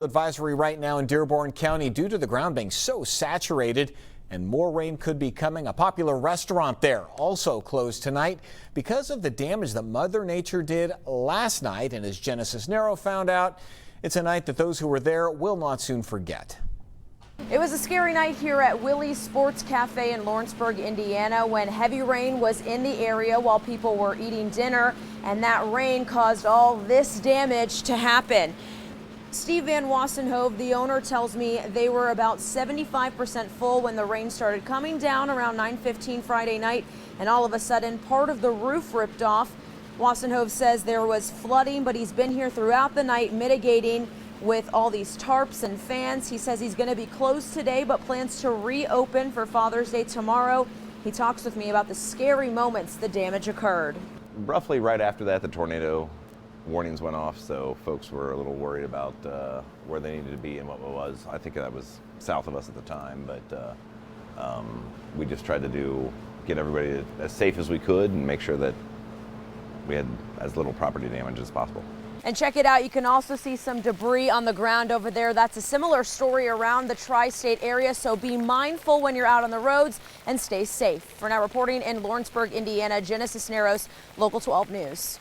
Advisory right now in Dearborn County due to the ground being so saturated, and more rain could be coming. A popular restaurant there also closed tonight because of the damage that Mother Nature did last night. And as Genesis Nero found out, it's a night that those who were there will not soon forget. It was a scary night here at Willie's Sports Cafe in Lawrenceburg, Indiana, when heavy rain was in the area while people were eating dinner, and that rain caused all this damage to happen. Steve Van Wassenhove, the owner, tells me they were about 75% full when the rain started coming down around 9:15 Friday night, and all of a sudden part of the roof ripped off. Wassenhove says there was flooding, but he's been here throughout the night mitigating with all these tarps and fans. He says he's going to be closed today but plans to reopen for Father's Day tomorrow. He talks with me about the scary moments the damage occurred. Roughly right after that, the tornado warnings went off, so folks were a little worried about where they needed to be and what it was. I think that was south of us at the time, but we just tried to get everybody as safe as we could and make sure that we had as little property damage as possible. And check it out, you can also see some debris on the ground over there. That's a similar story around the tri-state area, so be mindful when you're out on the roads and stay safe. For now, reporting in Lawrenceburg, Indiana, Genesis Neros, Local 12 News.